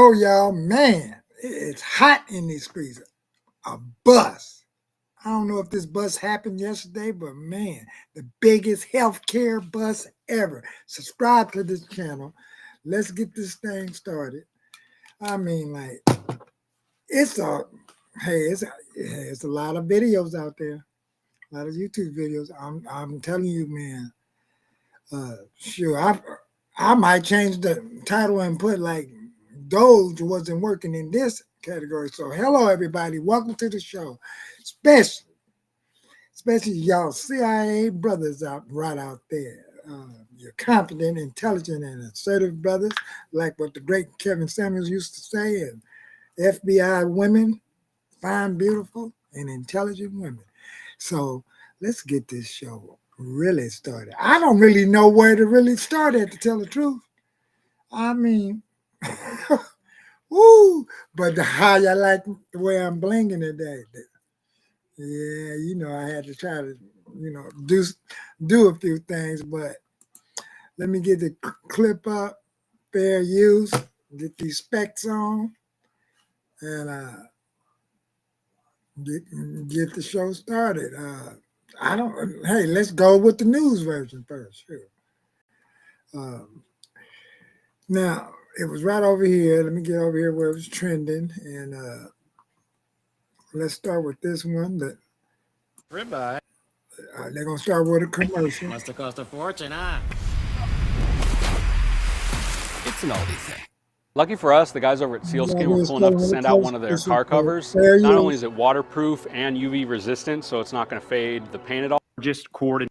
go, y'all. Man, it's hot in these streets. A bus. I don't know if this bus happened yesterday, but man, the biggest healthcare bus ever. Subscribe to this channel. Let's get this thing started. I mean, like, it's a lot of videos out there, a lot of YouTube videos. I'm telling you, man. Sure, I might change the title and put like DOJ wasn't working in this category. So hello everybody, welcome to the show. Especially y'all CIA brothers right out there. You're confident, intelligent, and assertive brothers, like what the great Kevin Samuels used to say, and FBI women, fine, beautiful, and intelligent women. So let's get this show really started. I don't really know where to really start at, to tell the truth. I mean, woo! But how you like the way I'm blinging today? Yeah, I had to try to, do a few things, but let me get the clip up, fair use, get these specs on, and get the show started. Hey, let's go with the news version first. Sure. Now, it was right over here. Let me get over here where it was trending, and let's start with this one. Ribeye. They're going to start with a commercial. Must have cost a fortune, huh? It's an oldie thing. Lucky for us, the guys over at Sealskin were cool enough to send out one of their car covers. Not only is it waterproof and UV resistant, so it's not going to fade the paint at all. Just cord.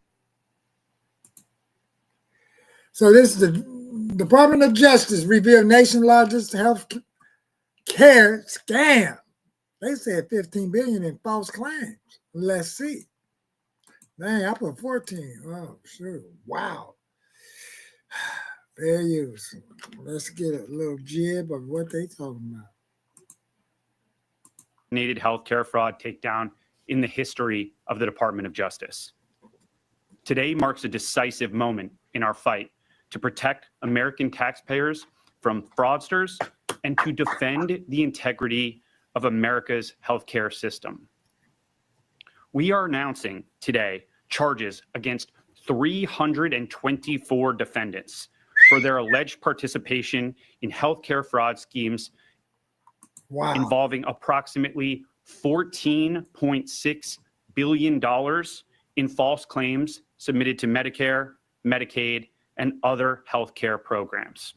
So this is the Department of Justice revealed nation's largest health care scam. They said 15 billion in false claims. Let's see. Dang, I put 14. Oh, sure. Wow. Fair use. Let's get a little jib of what they talking about. Needed healthcare fraud takedown in the history of the Department of Justice. Today marks a decisive moment in our fight to protect American taxpayers from fraudsters and to defend the integrity of America's healthcare system. We are announcing today charges against 324 defendants for their alleged participation in healthcare fraud schemes involving approximately $14.6 billion in false claims submitted to Medicare, Medicaid, and other healthcare programs.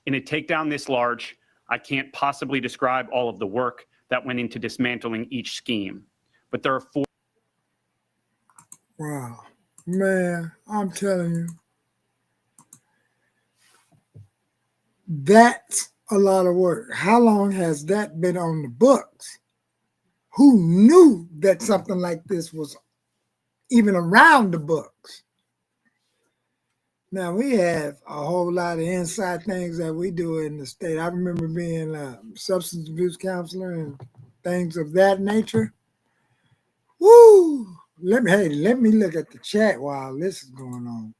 In a takedown this large, I can't possibly describe all of the work that went into dismantling each scheme, but there are four. Wow, man, I'm telling you, that's a lot of work. How long has that been on the books? Who knew that something like this was even around the books? Now, we have a whole lot of inside things that we do in the state. I remember being a substance abuse counselor and things of that nature. Woo! Let me look at the chat while this is going on.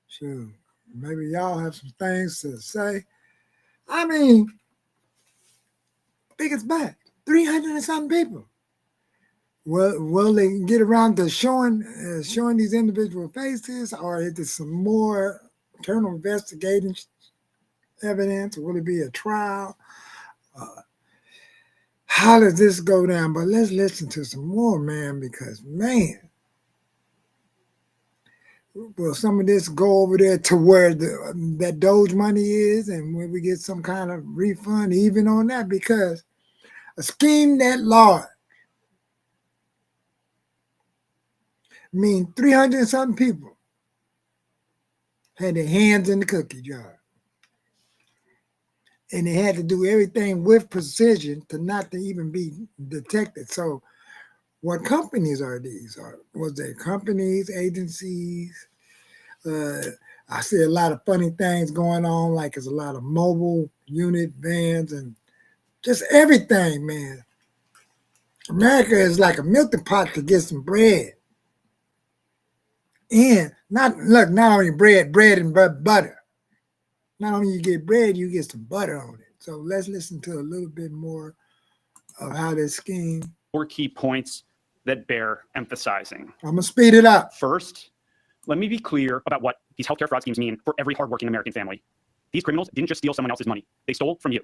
Sure. Maybe y'all have some things to say. I mean, think it's back. 300 and something people. Will they get around to showing these individual faces, or is there some more internal investigating evidence? Will it be a trial? How does this go down? But let's listen to some more, man, because, man, will some of this go over there to where that DOJ money is, and when we get some kind of refund even on that? Because a scheme that large, I mean, 300 and something people had their hands in the cookie jar. And they had to do everything with precision to not to even be detected. So what companies are these? Was there companies, agencies? I see a lot of funny things going on, like there's a lot of mobile unit vans and just everything, man. America is like a melting pot to get some bread. And not only bread and butter. Not only you get bread, you get some butter on it. So let's listen to a little bit more of how this scheme. 4 key points that bear emphasizing. I'm going to speed it up. First, let me be clear about what these healthcare fraud schemes mean for every hardworking American family. These criminals didn't just steal someone else's money. They stole from you.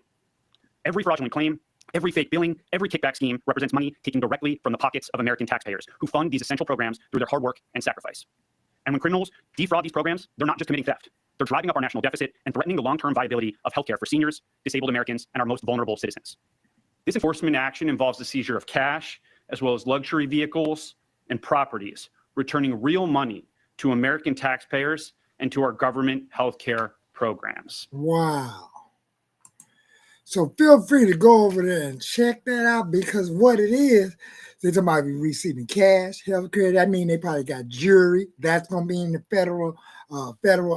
Every fraudulent claim, every fake billing, every kickback scheme represents money taken directly from the pockets of American taxpayers who fund these essential programs through their hard work and sacrifice. And when criminals defraud these programs, they're not just committing theft. They're driving up our national deficit and threatening the long-term viability of healthcare for seniors, disabled Americans, and our most vulnerable citizens. This enforcement action involves the seizure of cash, as well as luxury vehicles and properties, returning real money to American taxpayers and to our government healthcare programs. Wow. So feel free to go over there and check that out, because what it is, they're talking about receiving cash, healthcare. That means they probably got jewelry. That's going to be in the federal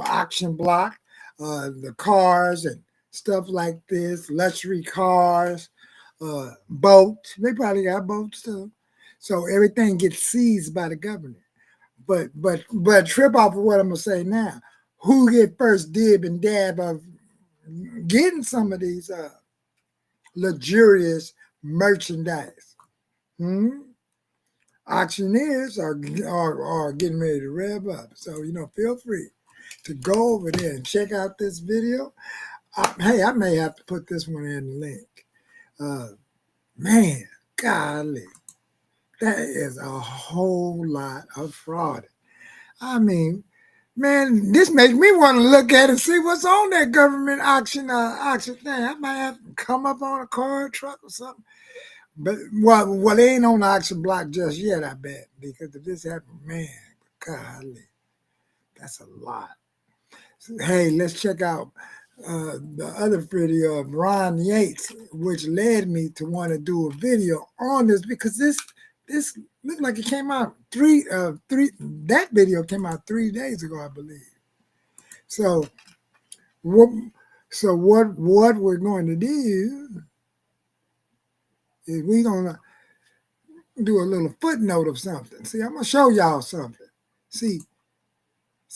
auction block. The cars and stuff like this, luxury cars, boats. They probably got boats too. So everything gets seized by the government. But trip off of what I'm gonna say now. Who get first dib and dab of getting some of these luxurious merchandise? Auctioneers are getting ready to rev up. So, feel free to go over there and check out this video. Hey, I may have to put this one in the link. Man, golly, that is a whole lot of fraud. I mean, man, this makes me want to look at it and see what's on that government auction thing. I might have to come up on a car, truck, or something. But well, they ain't on the auction block just yet, I bet, because if this happened, man, golly, that's a lot. So, hey, let's check out the other video of Ron Yates, which led me to want to do a video on this, because this looked like it came out that video came out 3 days ago, I believe. So what we're going to do is we're gonna do a little footnote of something. See, I'm gonna show y'all something. See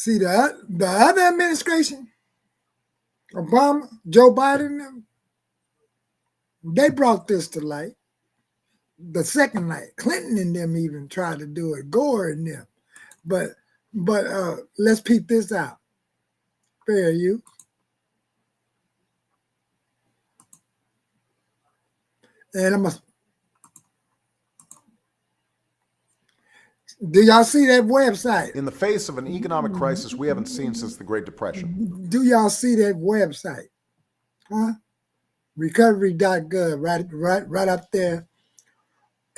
the other administration, Obama, Joe Biden, they brought this to light. The second night, Clinton and them even tried to do it, Gore and them. But let's peep this out. Fair use. And do y'all see that website? In the face of an economic crisis we haven't seen since the Great Depression. Do y'all see that website? Huh? Recovery.gov, right up there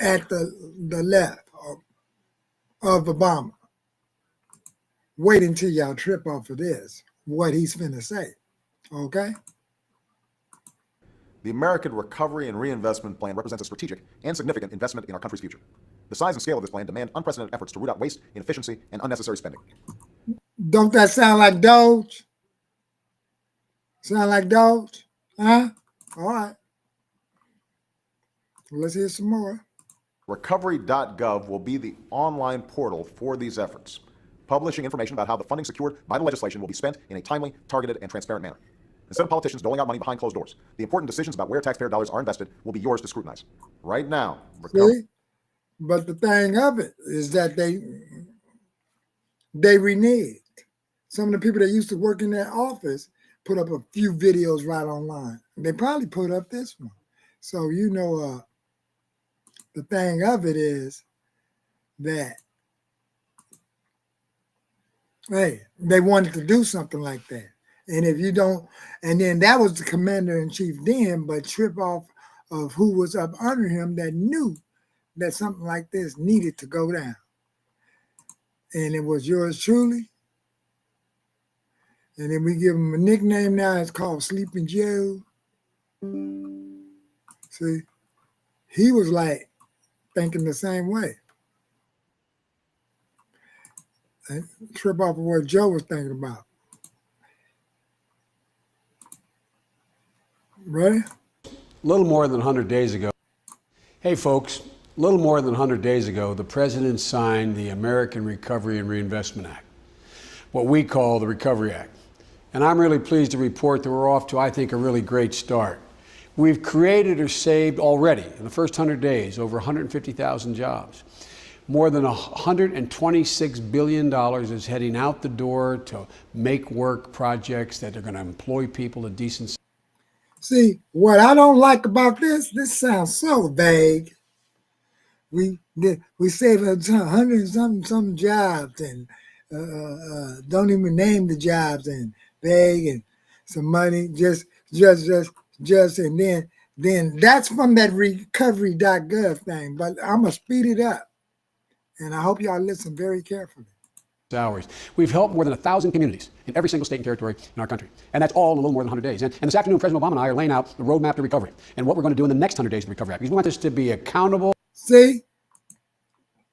at the left of Obama. Wait until y'all trip off of this, what he's finna say, okay? The American Recovery and Reinvestment Plan represents a strategic and significant investment in our country's future. The size and scale of this plan demand unprecedented efforts to root out waste, inefficiency, and unnecessary spending. Don't that sound like DOJ? Sound like DOJ? Huh? All right. Let's hear some more. Recovery.gov will be the online portal for these efforts, publishing information about how the funding secured by the legislation will be spent in a timely, targeted, and transparent manner. Instead of politicians doling out money behind closed doors, the important decisions about where taxpayer dollars are invested will be yours to scrutinize. Right now, See? But the thing of it is that they reneged. Some of the people that used to work in that office put up a few videos right online. They probably put up this one. So, the thing of it is that, hey, they wanted to do something like that. And if you don't, and then that was the commander-in-chief then, but trip off of who was up under him that knew that something like this needed to go down. And it was yours truly. And then we give him a nickname now, it's called Sleeping Joe. See, he was like thinking the same way. And trip off of what Joe was thinking about. Ready? A little more than 100 days ago. Hey, folks, a little more than 100 days ago, the president signed the American Recovery and Reinvestment Act, what we call the Recovery Act. And I'm really pleased to report that we're off to, I think, a really great start. We've created or saved already, in the first 100 days, over 150,000 jobs. More than $126 billion is heading out the door to make work projects that are going to employ people at decent. See, what I don't like about this sounds so vague. We saved 100 and some jobs and don't even name the jobs and vague and some money just and then that's from that recovery.gov thing. But I'm gonna speed it up, and I hope y'all listen very carefully. Hours. We've helped more than 1,000 communities in every single state and territory in our country. And that's all in a little more than 100 days. And this afternoon, President Obama and I are laying out the roadmap to recovery and what we're going to do in the next 100 days of the Recovery Act. Because we want this to be accountable. See?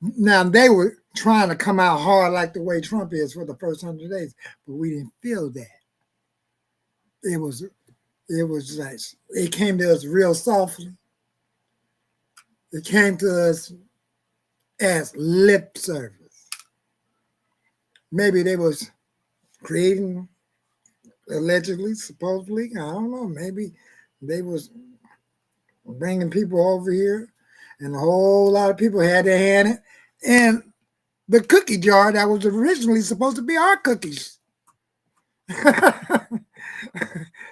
Now, they were trying to come out hard like the way Trump is for the first 100 days, but we didn't feel that. It was like, it came to us real softly. It came to us as lip service. Maybe they was creating, allegedly, supposedly, I don't know, maybe they was bringing people over here, and a whole lot of people had their hand in the cookie jar that was originally supposed to be our cookies.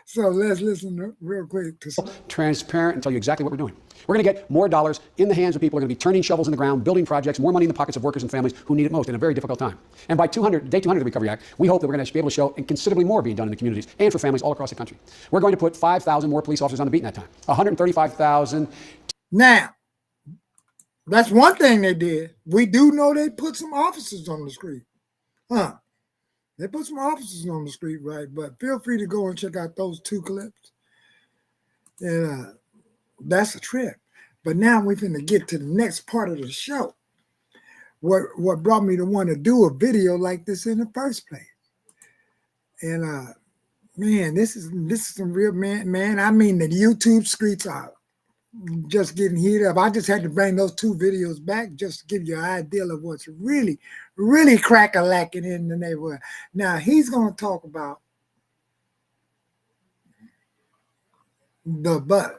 So let's listen real quick to transparent and tell you exactly what we're doing. We're going to get more dollars in the hands of people. We're going to be turning shovels in the ground, building projects, more money in the pockets of workers and families who need it most in a very difficult time. And by day 200 of the Recovery Act, we hope that we're going to be able to show and considerably more being done in the communities and for families all across the country. We're going to put 5,000 more police officers on the beat in that time. 135,000. Now, that's one thing they did. We do know they put some officers on the street. They put some officers on the street, right? But feel free to go and check out those 2 clips. And that's a trip. But now we're going to get to the next part of the show. What brought me to want to do a video like this in the first place. And man, this is some real man. I mean, the YouTube streets are just getting heated up. I just had to bring those 2 videos back just to give you an idea of what's really, really crack-a-lacking in the neighborhood. Now, he's going to talk about the buzz.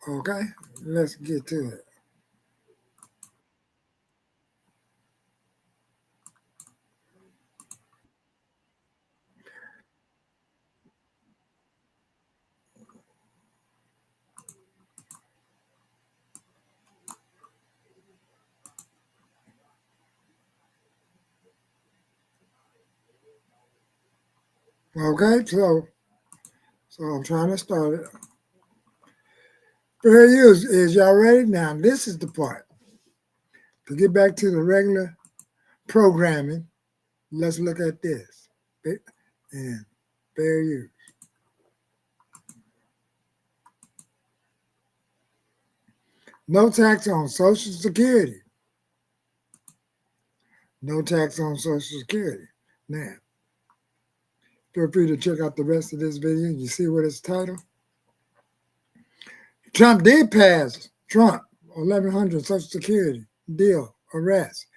Okay, let's get to it. Okay, so I'm trying to start it. Fair use. Is y'all ready? Now, this is the part. To get back to the regular programming, let's look at this. And fair use. No tax on Social Security. No tax on Social Security. Now, feel free to check out the rest of this video. You see what it's titled? Trump did pass. Trump, 1,100 Social Security deal, arrest.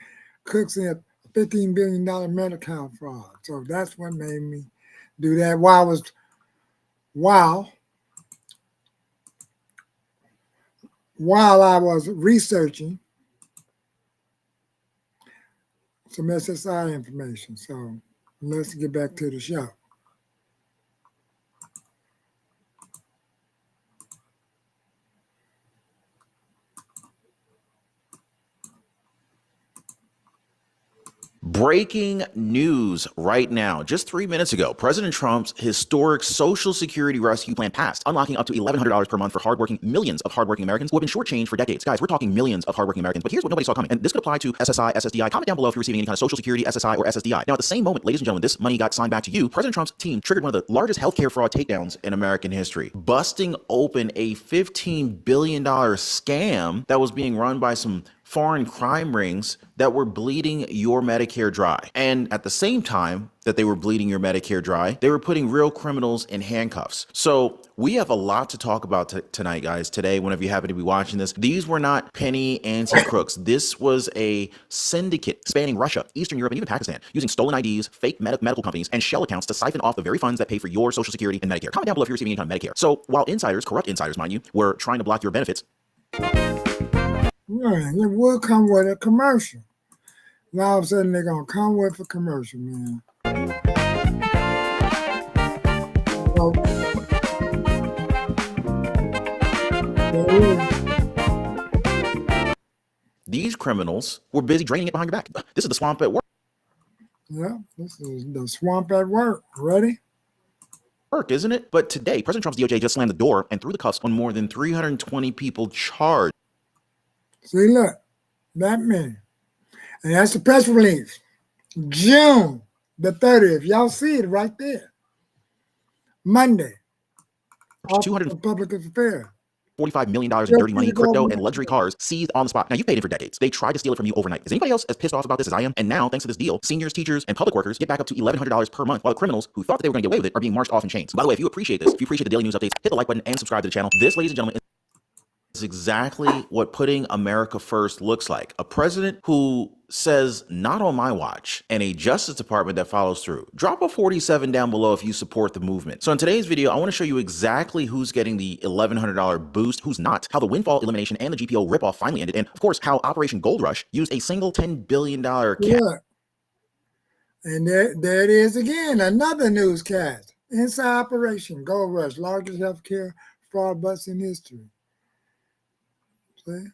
Cooks in a $15 billion Medicare fraud. So that's what made me do that while I was researching some SSI information. So let's get back to the show. Breaking news right now. Just 3 minutes ago, President Trump's historic Social Security rescue plan passed, unlocking up to $1,100 per month for millions of hardworking Americans who have been shortchanged for decades. Guys, we're talking millions of hardworking Americans, but here's what nobody saw coming. And this could apply to SSI, SSDI. Comment down below if you're receiving any kind of Social Security, SSI, or SSDI. Now, at the same moment, ladies and gentlemen, this money got signed back to you. President Trump's team triggered one of the largest healthcare fraud takedowns in American history, busting open a $15 billion scam that was being run by some foreign crime rings that were bleeding your Medicare dry. And at the same time that they were bleeding your Medicare dry, they were putting real criminals in handcuffs. So we have a lot to talk about tonight, guys. Today, whenever you happen to be watching this, these were not penny ante crooks. This was a syndicate spanning Russia, Eastern Europe, and even Pakistan, using stolen IDs, fake medical companies, and shell accounts to siphon off the very funds that pay for your Social Security and Medicare. Comment down below if you're receiving any kind of Medicare. So while insiders, corrupt insiders, mind you, were trying to block your benefits, right, it will come with a commercial. Now all of a sudden they're gonna come with a commercial, man. So, these criminals were busy draining it behind your back. This is the swamp at work. yeah, this is the swamp at work. Ready? Isn't it? But today, President Trump's DOJ just slammed the door and threw the cuffs on more than 320 people charged. See, look, that many. And that's the press release. June the 30th. Y'all see it right there. Monday. Public Affairs. $45 million in dirty money, crypto, and luxury cars seized on the spot. Now, you've paid in for decades. They tried to steal it from you overnight. Is anybody else as pissed off about this as I am? And now, thanks to this deal, seniors, teachers, and public workers get back up to $1,100 per month, while the criminals who thought that they were going to get away with it are being marched off in chains. By the way, if you appreciate this, if you appreciate the daily news updates, hit the like button and subscribe to the channel. This, ladies and gentlemen, is exactly what putting America first looks like. A president who says, not on my watch, and a Justice Department that follows through. Drop a 47 down below if you support the movement. So in today's video, I want to show you exactly who's getting the $1,100 boost, who's not, how the windfall elimination and the GPO ripoff finally ended, and of course, how Operation Gold Rush used a single $10 billion Yeah. And there it is again, another newscast. Inside Operation Gold Rush, largest healthcare fraud bust in history. See?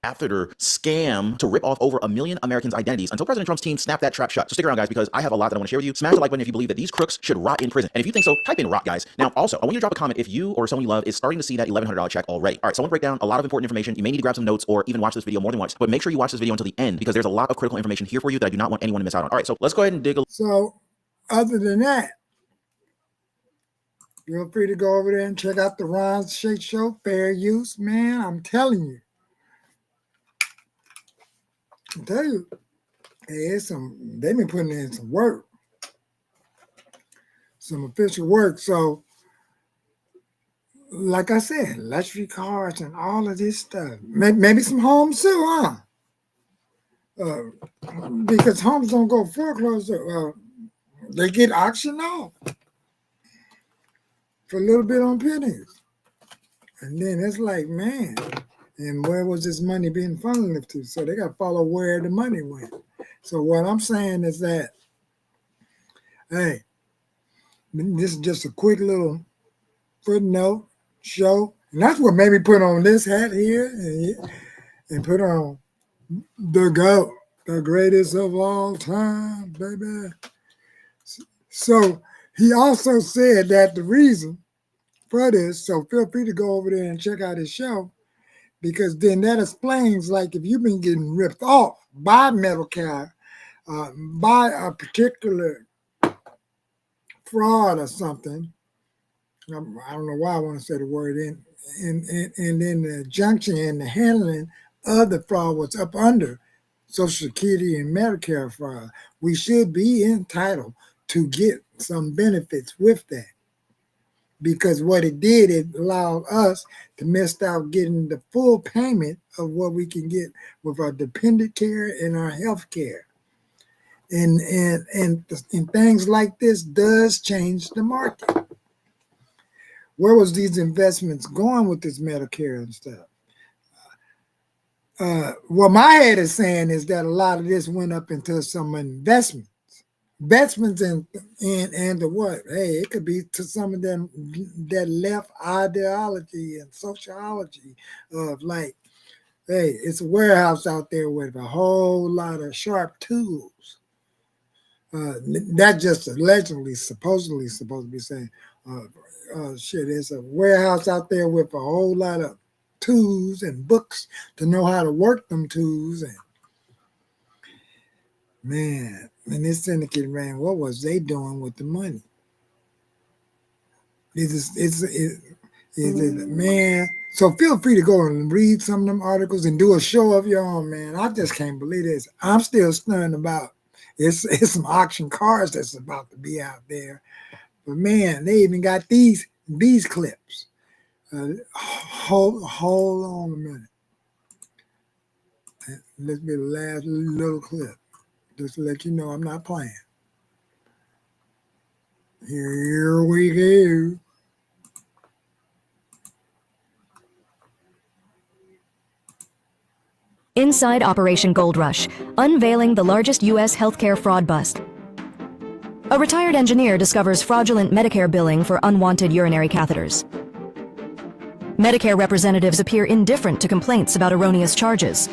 After scam to rip off over 1 million Americans' identities until President Trump's team snapped that trap shut. So stick around, guys, because I have a lot that I want to share with you. Smash the like button if you believe that these crooks should rot in prison. And if you think so, type in rot, guys. Now, also, I want you to drop a comment if you or someone you love is starting to see that $1,100 check already. All right, so I want to break down a lot of important information. You may need to grab some notes or even watch this video more than once, but make sure you watch this video until the end because there's a lot of critical information here for you that I do not want anyone to miss out on. All right, so let's go ahead and dig a So, other than that, feel free to go over there and check out the Ron Shake Show. Fair use, man. I'm telling you. I tell you, hey, they've been putting in some work, some official work. So, like I said, luxury cars and all of this stuff. Maybe some homes too, huh? Because homes don't go foreclosed. They get auctioned off for a little bit on pennies. And then it's like, man, and where was this money being funneled to? So they got to follow where the money went. So what I'm saying is that, hey, this is just a quick little footnote show. And that's what made me put on this hat here and put on the GOAT, the greatest of all time, baby. So he also said that the reason for this, so feel free to go over there and check out his show, because then that explains, like, if you've been getting ripped off by Medicare, by a particular fraud or something, I don't know why I want to say the word and then the junction and the handling of the fraud was up under Social Security and Medicare fraud, we should be entitled to get some benefits with that. Because what it did, it allowed us to miss out getting the full payment of what we can get with our dependent care and our health care. And things like this does change the market. Where was these investments going with this Medicare and stuff? What my head is saying is that a lot of this went up into some investments and the what? Hey, it could be to some of them that left ideology and sociology of like, hey, it's a warehouse out there with a whole lot of sharp tools. That just allegedly, supposedly supposed to be saying, shit, it's a warehouse out there with a whole lot of tools and books to know how to work them tools. And man, and this syndicate ran, what was they doing with the money? Man, So feel free to go and read some of them articles and do a show of your own, man. I just can't believe this. I'm still stunned about it's some auction cars that's about to be out there. But man, they even got these clips. Hold on a minute. Let's be the last little clip. Just to let you know I'm not playing. Here we go. Inside Operation Gold Rush, unveiling the largest U.S. healthcare fraud bust. A retired engineer discovers fraudulent Medicare billing for unwanted urinary catheters. Medicare representatives appear indifferent to complaints about erroneous charges.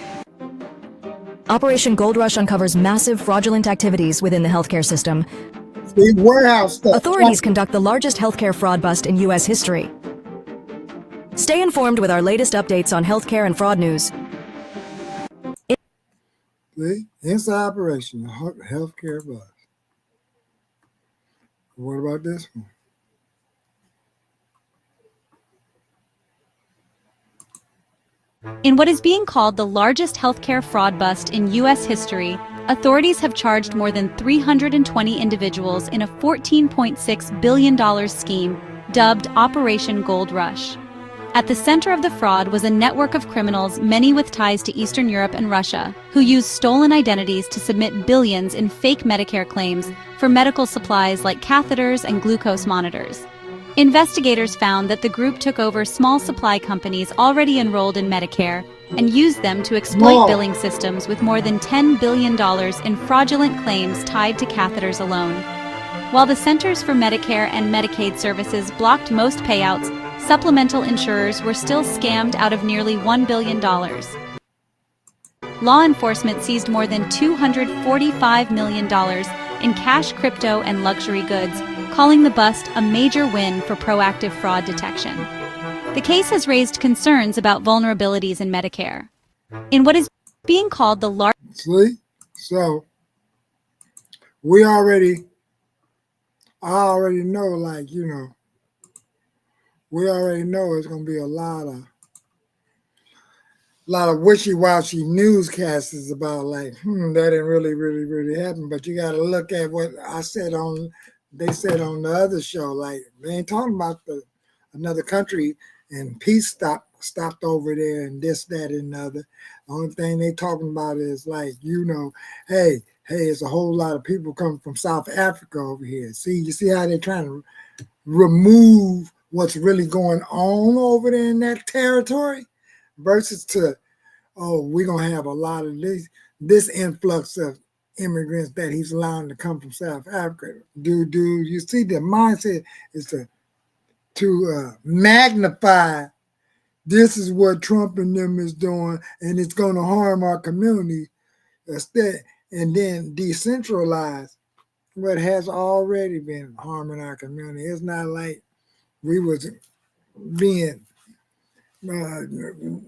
Operation Gold Rush uncovers massive fraudulent activities within the healthcare system. Big warehouse stuff. Authorities conduct the largest healthcare fraud bust in U.S. history. Stay informed with our latest updates on healthcare and fraud news. See? Inside Operation Healthcare Bust. What about this one? In what is being called the largest healthcare fraud bust in U.S. history, authorities have charged more than 320 individuals in a $14.6 billion scheme dubbed Operation Gold Rush. At the center of the fraud was a network of criminals, many with ties to Eastern Europe and Russia, who used stolen identities to submit billions in fake Medicare claims for medical supplies like catheters and glucose monitors. Investigators found that the group took over small supply companies already enrolled in Medicare and used them to exploit billing systems with more than $10 billion in fraudulent claims tied to catheters alone. While the Centers for Medicare and Medicaid Services blocked most payouts, supplemental insurers were still scammed out of nearly $1 billion. Law enforcement seized more than $245 million in cash, crypto, and luxury goods, calling the bust a major win for proactive fraud detection. The case has raised concerns about vulnerabilities in Medicare. In what is being called the largest... See? So, I already know, like, you know, we already know it's going to be a lot of wishy-washy newscasts about like, that didn't really happen. But you got to look at what they said on the other show. Like, they ain't talking about another country and peace stopped over there and this, that, and the other. The only thing they talking about is like, you know, hey, it's a whole lot of people coming from South Africa over here. You see how they're trying to remove what's really going on over there in that territory versus to, we're going to have a lot of this influx of immigrants that he's allowing to come from South Africa. Do you see the mindset is to magnify this is what Trump and them is doing and it's going to harm our community instead, and then decentralize what has already been harming our community. It's not like we was being the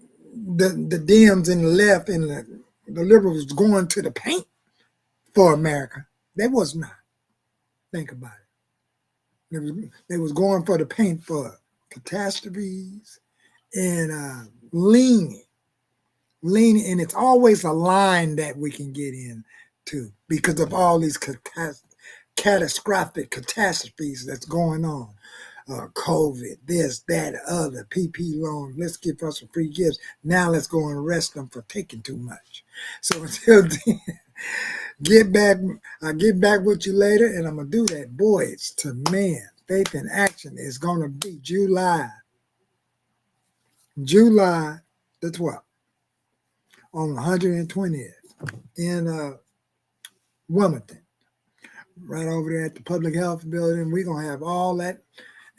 Dems and the left and the liberals going to the paint for America. They was not. Think about it. They was going for the paint for catastrophes and leaning, and it's always a line that we can get into because of all these catastrophic catastrophes that's going on. COVID, this, that, other, PP loan. Let's give us some free gifts. Now let's go and arrest them for taking too much. So until then, I'll get back with you later, and I'm going to do that. Boys to Men, Faith in Action is going to be July the 12th on 120th in Wilmington, right over there at the Public Health Building. We're going to have all that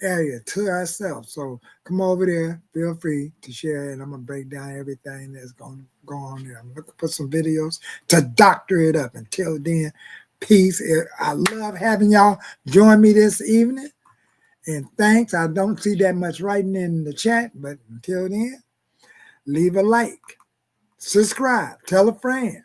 area to ourselves. So come over there, feel free to share, and I'm going to break down everything that's going to go on there. I'm looking for some videos to doctor it up. Until then, peace. I love having y'all join me this evening. And thanks. I don't see that much writing in the chat, but until then, leave a like, subscribe, tell a friend.